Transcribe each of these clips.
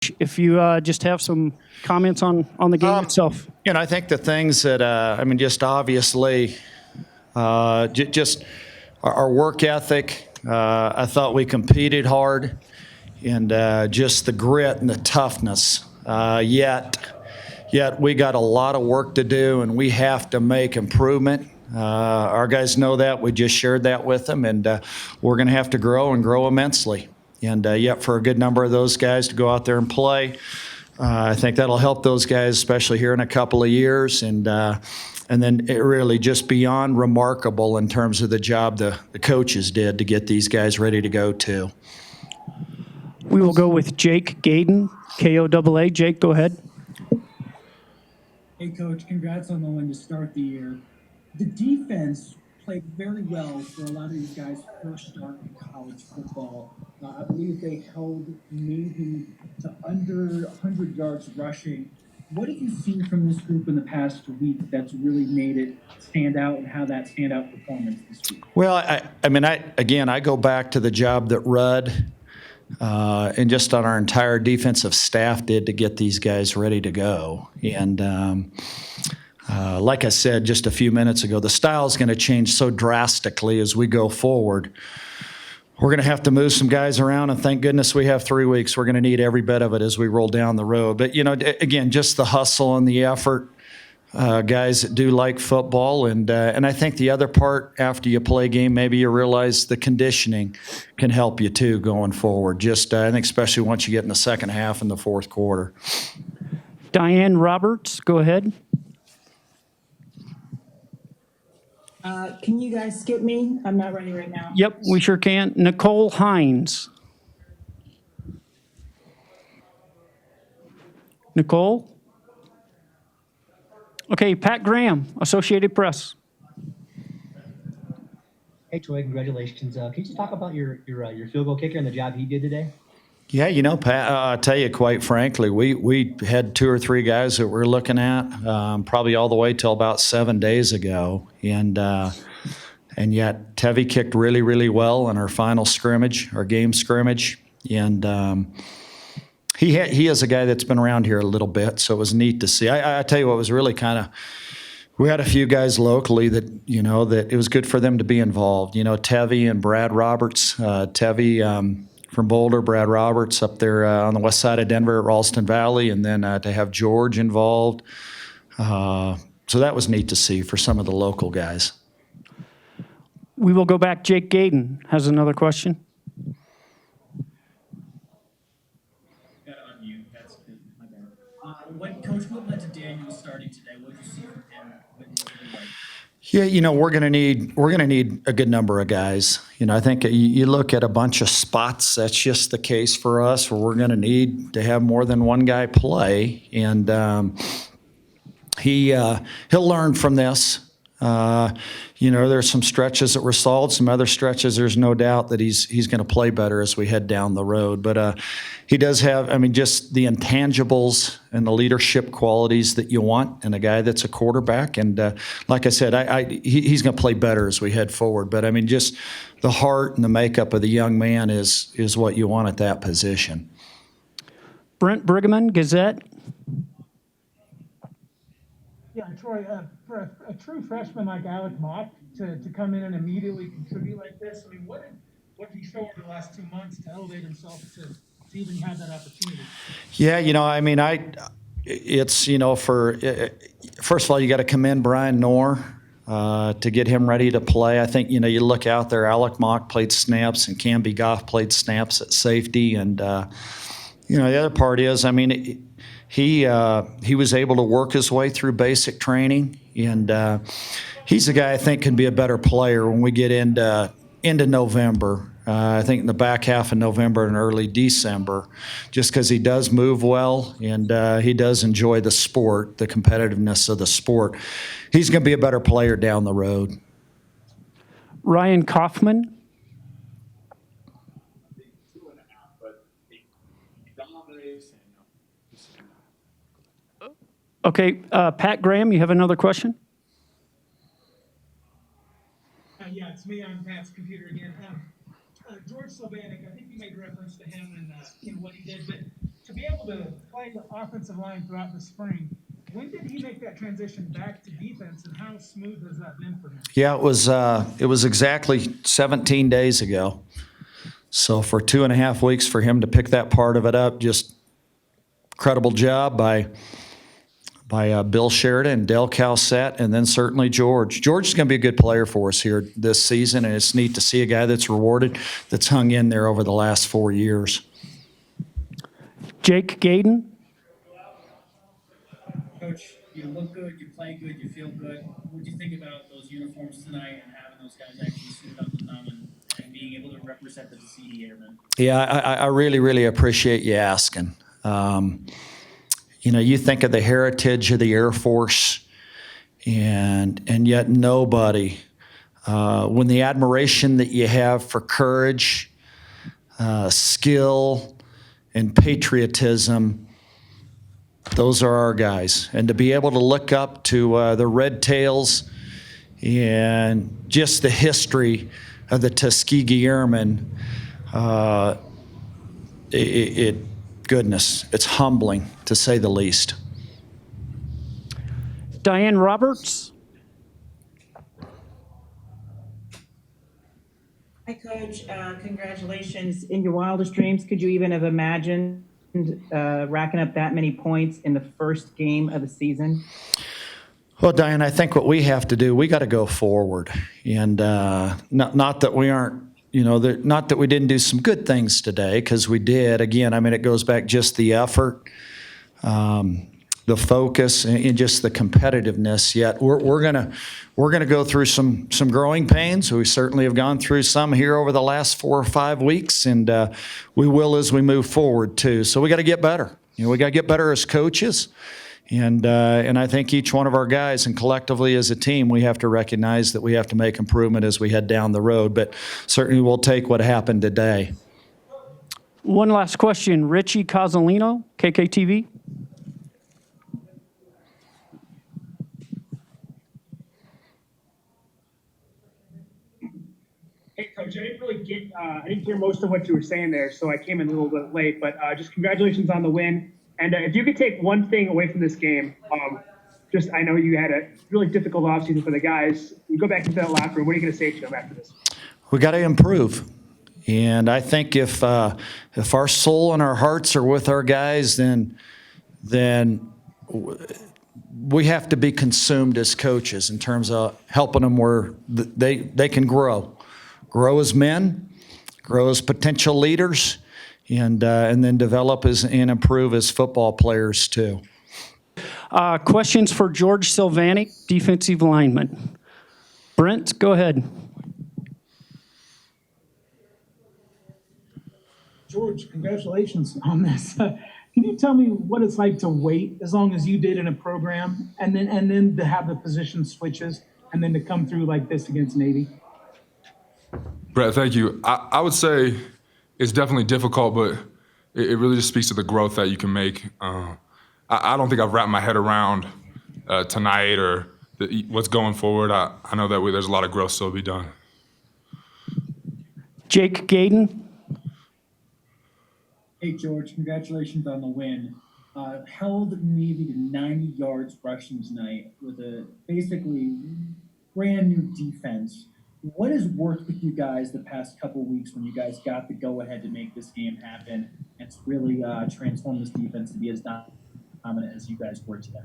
if you just have some comments on the game itself. I think the things that, just obviously, just our work ethic. I thought we competed hard, and just the grit and the toughness. Yet we got a lot of work to do, and we have to make improvement. Our guys know that. We just shared that with them, and we're going to have to grow and grow immensely. And yet for a good number of those guys to go out there and play, I think that'll help those guys, especially here in a couple of years. And then it really just beyond remarkable in terms of the job the coaches did to get these guys ready to go too. We will go with Jake Gaden, KOAA. Jake, go ahead. Hey, Coach, congrats on the win to start the year. The defense played very well for a lot of these guys' first start in college football. I believe they held maybe to under 100 yards rushing. What have you seen from this group in the past week that's really made it stand out, and how that standout performance this week? Well, I go back to the job that Rudd and just on our entire defensive staff did to get these guys ready to go. And like I said just a few minutes ago, the style is going to change so drastically as we go forward. We're going to have to move some guys around, and thank goodness we have 3 weeks. We're going to need every bit of it as we roll down the road. But, again, just the hustle and the effort, guys that do like football. And I think the other part, after you play a game, maybe you realize the conditioning can help you too going forward. Just I think especially once you get in the second half and the fourth quarter. Diane Roberts, go ahead. Can you guys skip me? I'm not ready right now. Yep, we sure can. Nicole Hines. Nicole? Okay, Pat Graham, Associated Press. Hey, Troy, congratulations. Can you just talk about your field goal kicker and the job he did today? Yeah, Pat, I'll tell you quite frankly, we had 2 or 3 guys that we're looking at probably all the way till about 7 days ago. And yet Tevye kicked really, really well in our final scrimmage, our game scrimmage. And he is a guy that's been around here a little bit, so it was neat to see. I tell you what was really kind of, we had a few guys locally that, that it was good for them to be involved. Tevye and Brad Roberts. Tevye from Boulder, Brad Roberts up there on the west side of Denver at Ralston Valley, and then to have George involved. So that was neat to see for some of the local guys. We will go back. Jake Gaden has another question. Got to unmute. That's my bad. Coach, what led to Daniel starting today? What did you see from him? What did he like? Yeah, we're gonna need a good number of guys. I think you look at a bunch of spots. That's just the case for us, where we're gonna need to have more than one guy play, and he'll learn from this. There's some stretches that were solved, some other stretches. There's no doubt that he's going to play better as we head down the road. But he does have, just the intangibles and the leadership qualities that you want in a guy that's a quarterback. And like I said, he's going to play better as we head forward. But just the heart and the makeup of the young man is what you want at that position. Brent Brigham, Gazette. Yeah, Troy, for a true freshman like Alec Mock to come in and immediately contribute like this, what did he show over the last 2 months to elevate himself to even have that opportunity? Yeah, first of all, you got to commend Brian Knorr to get him ready to play. I think, you look out there, Alec Mock played snaps and Camby Goff played snaps at safety. And, the other part is, he was able to work his way through basic training, and he's a guy I think can be a better player when we get into November. I think in the back half of November and early December, just because he does move well and he does enjoy the sport, the competitiveness of the sport. He's going to be a better player down the road. Ryan Kaufman. Okay, Pat Graham, you have another question? Yeah, it's me on Pat's computer again. George Silvanicm, I think you made reference to him and what he did, but to be able to play the offensive line throughout the spring, when did he make that transition back to defense, and how smooth has that been for him? Yeah, it was exactly 17 days ago. So for 2.5 weeks for him to pick that part of it up, just incredible job by Bill Sheridan and Del Calcett, and then certainly George. George is going to be a good player for us here this season, and it's neat to see a guy that's rewarded, that's hung in there over the last 4 years. Jake Gayden. Coach, you look good, you play good, you feel good. What do you think about those uniforms tonight and having those guys actually suit up to them and being able to represent the CD Airmen? Yeah, I really, really appreciate you asking. You think of the heritage of the Air Force, and yet nobody, when the admiration that you have for courage, skill, and patriotism, those are our guys. And to be able to look up to the Red Tails and just the history of the Tuskegee Airmen, goodness, it's humbling to say the least. Diane Roberts. Hi, Coach. Congratulations. In your wildest dreams, could you even have imagined racking up that many points in the first game of the season? Well, Diane, I think what we have to do, we got to go forward. And not that we aren't, not that we didn't do some good things today, because we did. Again, it goes back just the effort, the focus, and just the competitiveness. Yet we're gonna go through some growing pains. We certainly have gone through some here over the last 4 or 5 weeks, and we will as we move forward too. So we got to get better. We got to get better as coaches. And I think each one of our guys, and collectively as a team, we have to recognize that we have to make improvement as we head down the road. But certainly we'll take what happened today. One last question. Richie Cozzolino, KKTV. Hey, Coach, I didn't hear most of what you were saying there, so I came in a little bit late. But just congratulations on the win. And if you could take one thing away from this game, I know you had a really difficult offseason for the guys. You go back into that locker room. What are you going to say to them after this? We got to improve. And I think if our soul and our hearts are with our guys, then we have to be consumed as coaches in terms of helping them where they can grow as men, grow as potential leaders, and then develop and improve as football players too. Questions for George Silvanicm, defensive lineman. Brent, go ahead. George, congratulations on this. Can you tell me what it's like to wait as long as you did in a program, and then to have the position switches, and then to come through like this against Navy? Brett, thank you. I would say it's definitely difficult, but it really just speaks to the growth that you can make. I don't think I've wrapped my head around tonight or what's going forward. I know that there's a lot of growth still to be done. Jake Gayden. Hey, George, congratulations on the win. Held Navy to 90 yards rushing tonight with a basically brand new defense. What has worked with you guys the past couple weeks when you guys got the go-ahead to make this game happen and to really transform this defense to be as dominant as you guys were today?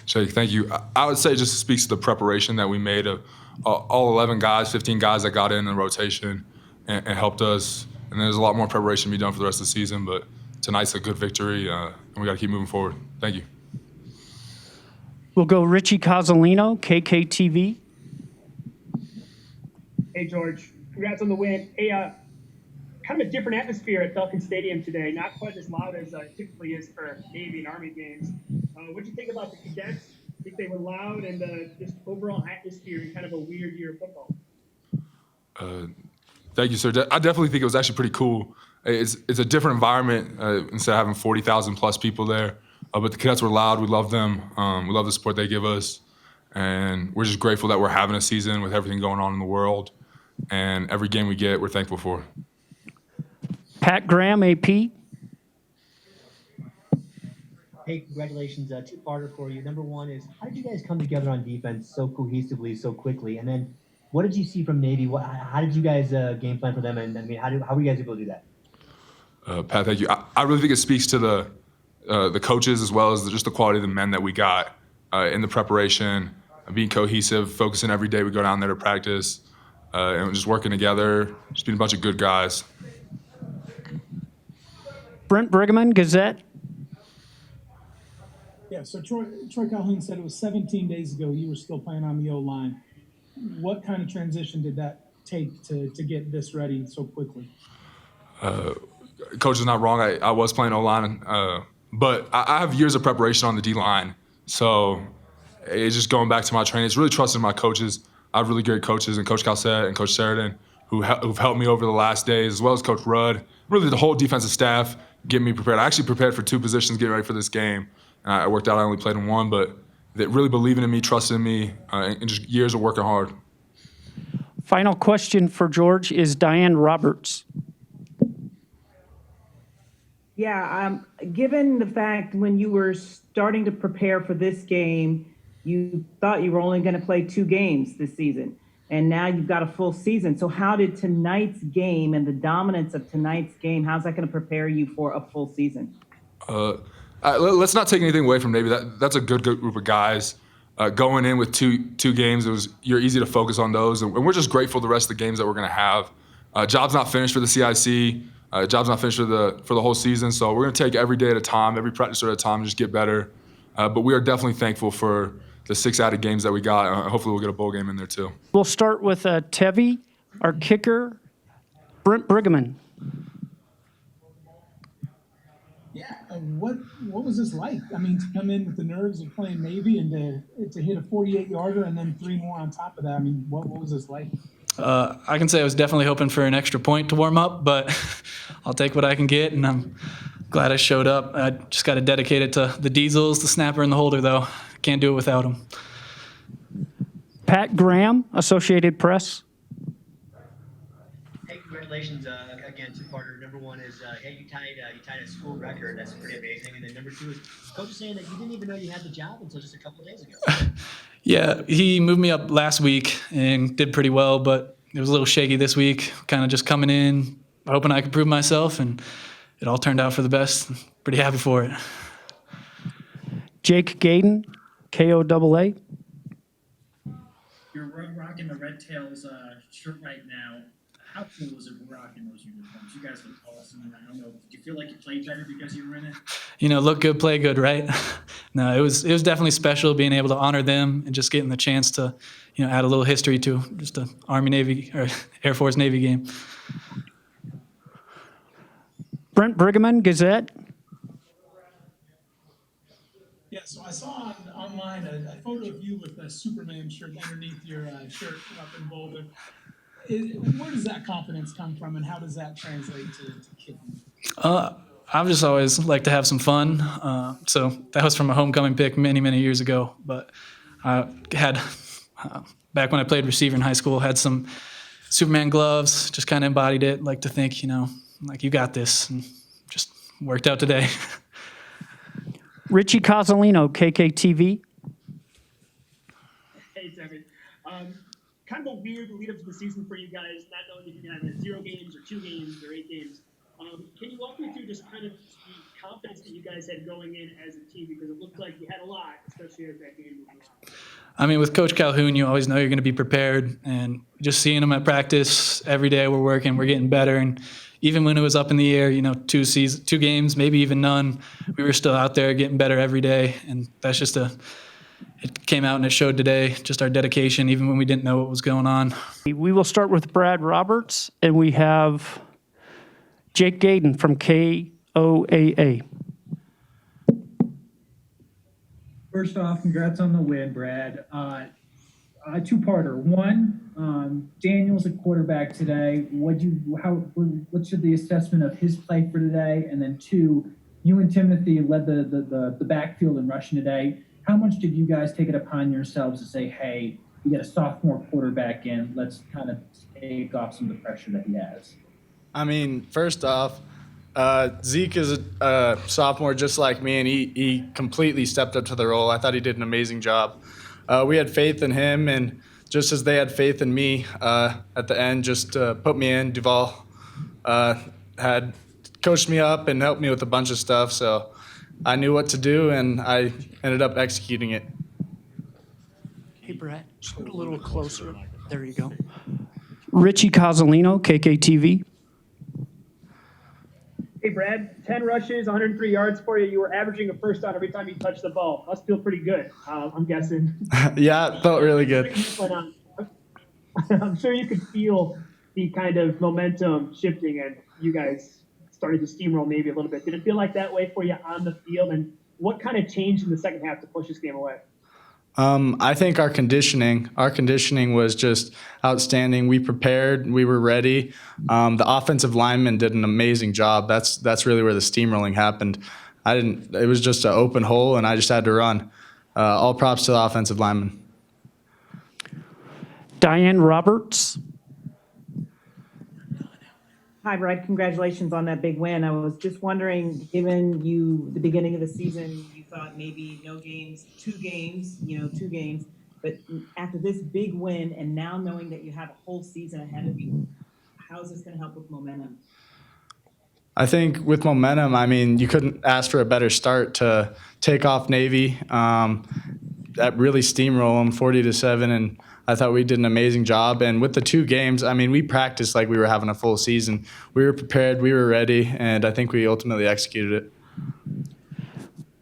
Jake, thank you. I would say just speaks to the preparation that we made of all 11 guys, 15 guys that got in the rotation and helped us. And there's a lot more preparation to be done for the rest of the season, but tonight's a good victory, and we got to keep moving forward. Thank you. We'll go Richie Cozzolino, KKTV. Hey, George, congrats on the win. Hey, kind of a different atmosphere at Falcon Stadium today, not quite as loud as typically is for Navy and Army games. What do you think about the cadets? I think they were loud and just overall atmosphere in kind of a weird year of football. Thank you, sir. I definitely think it was actually pretty cool. It's a different environment instead of having 40,000 plus people there. But the cadets were loud. We love them. We love the support they give us. And we're just grateful that we're having a season with everything going on in the world. And every game we get, we're thankful for. Pat Graham, AP. Hey, congratulations. Two-parter for you. Number one is, how did you guys come together on defense so cohesively, so quickly? And then what did you see from Navy? How did you guys game plan for them? And I mean, how were you guys able to do that? Pat, thank you. I really think it speaks to the coaches as well as just the quality of the men that we got in the preparation, being cohesive, focusing every day we go down there to practice, and just working together, just being a bunch of good guys. Brent Brigham, Gazette. Yeah, so Troy Calhoun said it was 17 days ago you were still playing on the O-line. What kind of transition did that take to get this ready so quickly? Coach is not wrong. I was playing O-line, but I have years of preparation on the D-line. So it's just going back to my training. It's really trusting my coaches. I have really great coaches, and Coach Calcett and Coach Sheridan, who've helped me over the last days, as well as Coach Rudd. Really, the whole defensive staff getting me prepared. I actually prepared for 2 positions getting ready for this game. And I worked out. I only played in 1, but they really believing in me, trusting me, and just years of working hard. Final question for George is Diane Roberts. Yeah, given the fact when you were starting to prepare for this game, you thought you were only going to play 2 games this season, and now you've got a full season. So how did tonight's game and the dominance of tonight's game, how's that going to prepare you for a full season? Let's not take anything away from Navy. That's a good group of guys. Going in with two games, you're easy to focus on those, and we're just grateful the rest of the games that we're going to have. Job's not finished for the CIC. Job's not finished for the whole season, so we're going to take every day at a time, every practice at a time, and just get better. But we are definitely thankful for the 6 added games that we got. Hopefully we'll get a bowl game in there too. We'll start with Tevye, our kicker, Brent Brigham. Yeah, what was this like? I mean, to come in with the nerves of playing Navy and to hit a 48-yarder and then 3 more on top of that. I mean, what was this like? I can say I was definitely hoping for an extra point to warm up, but I'll take what I can get, and I'm glad I showed up. I just got to dedicate it to the Diesels, the snapper, and the holder, though. Can't do it without them. Pat Graham, Associated Press. Hey, congratulations again, two-parter. Number one is, you tied a school record. That's pretty amazing. And then number 2 is, Coach is saying that you didn't even know you had the job until just a couple of days ago. Yeah, he moved me up last week and did pretty well, but it was a little shaky this week. Kind of just coming in, hoping I could prove myself, and it all turned out for the best. Pretty happy for it. Jake Gayden, KOAA. You're rocking the Red Tails shirt right now. How cool was it rocking those uniforms? You guys look awesome. I don't know. Did you feel like you played better because you were in it? Look good, play good, right? No, it was definitely special being able to honor them and just getting the chance to, add a little history to just an Army Navy or Air Force Navy game. Brent Brigham, Gazette. Yeah, so I saw online a photo of you with a Superman shirt underneath your shirt up in Boulder. Where does that confidence come from, and how does that translate to kicking? I've just always liked to have some fun. So that was from a homecoming pick many, many years ago. But I had, back when I played receiver in high school, had some Superman gloves, just kind of embodied it. Like to think, like you got this, and just worked out today. Richie Cozzolino, KKTV. Hey, Tevye. Kind of a weird lead up to the season for you guys, not knowing if you're going to have 0 games or 2 games or 8 games. Can you walk me through just kind of the confidence that you guys had going in as a team? Because it looked like you had a lot, especially as that game moved on. I mean, with Coach Calhoun, you always know you're going to be prepared, and just seeing him at practice every day, we're working, we're getting better, and even when it was up in the air, 2 games, maybe even none, we were still out there getting better every day, and that's just it came out and it showed today, just our dedication, even when we didn't know what was going on. We will start with Brad Roberts, and we have Jake Gayden from KOAA. First off, congrats on the win, Brad. A two-parter. One, Daniel's a quarterback today. What should the assessment of his play for today? And then 2, you and Timothy led the backfield in rushing today. How much did you guys take it upon yourselves to say, hey, we got a sophomore quarterback in, let's kind of take off some of the pressure that he has? I mean, first off, Zeke is a sophomore just like me, and he completely stepped up to the role. I thought he did an amazing job. We had faith in him, and just as they had faith in me at the end, just put me in. Duval had coached me up and helped me with a bunch of stuff, so I knew what to do, and I ended up executing it. Hey, Brett, scoot a little closer. There you go. Richie Cozzolino, KKTV. Hey, Brad, 10 rushes, 103 yards for you. You were averaging a first down every time you touched the ball. Must feel pretty good, I'm guessing. Yeah, it felt really good. I'm sure you could feel the kind of momentum shifting, and you guys started to steamroll maybe a little bit. Did it feel like that way for you on the field? And what kind of changed in the second half to push this game away? I think our conditioning was just outstanding. We prepared, we were ready. The offensive linemen did an amazing job. That's really where the steamrolling happened. It was just an open hole, and I just had to run. All props to the offensive linemen. Diane Roberts. Hi, Brad. Congratulations on that big win. I was just wondering, given the beginning of the season, you thought maybe no games, two games, but after this big win and now knowing that you have a whole season ahead of you, how is this going to help with momentum? I think with momentum, I mean, you couldn't ask for a better start to take off Navy, that really steamroll them 40-7, and I thought we did an amazing job. And with the two games, I mean, we practiced like we were having a full season. We were prepared, we were ready, and I think we ultimately executed it.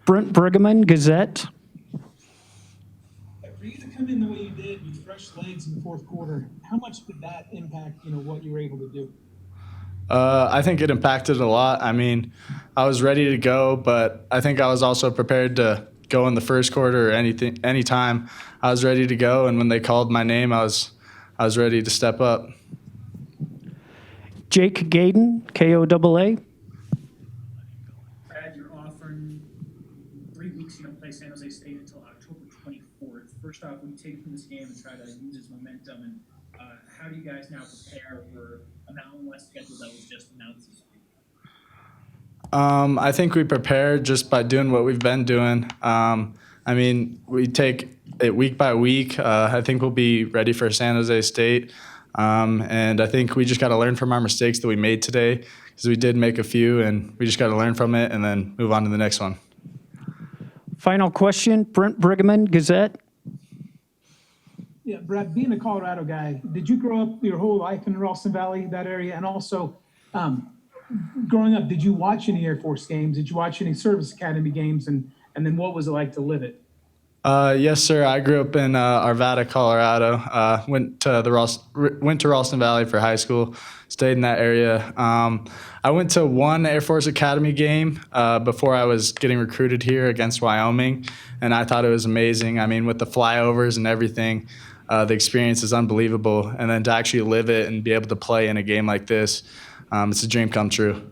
Brent Brigham, Gazette. For you to come in the way you did with fresh legs in the fourth quarter, how much did that impact, what you were able to do? I think it impacted a lot. I mean, I was ready to go, but I think I was also prepared to go in the first quarter or anytime. I was ready to go, and when they called my name, I was ready to step up. Jake Gaden, KOAA. Brad, you're offering 3 weeks. You don't play San Jose State until October 24th. First off, what do you take from this game and try to use its momentum? And how do you guys now prepare for a Mountain West schedule that was just announced this week? I think we prepared just by doing what we've been doing. I mean, we take it week by week. I think we'll be ready for San Jose State. And I think we just got to learn from our mistakes that we made today, because we did make a few, and we just got to learn from it and then move on to the next one. Final question, Brent Brigham, Gazette. Yeah, Brad, being a Colorado guy, did you grow up your whole life in Ralston Valley, that area? And also, growing up, did you watch any Air Force games? Did you watch any Service Academy games? And then what was it like to live it? Yes, sir. I grew up in Arvada, Colorado. Went to Ralston Valley for high school. Stayed in that area. I went to one Air Force Academy game before I was getting recruited here against Wyoming, and I thought it was amazing. I mean, with the flyovers and everything, the experience is unbelievable. And then to actually live it and be able to play in a game like this, it's a dream come true.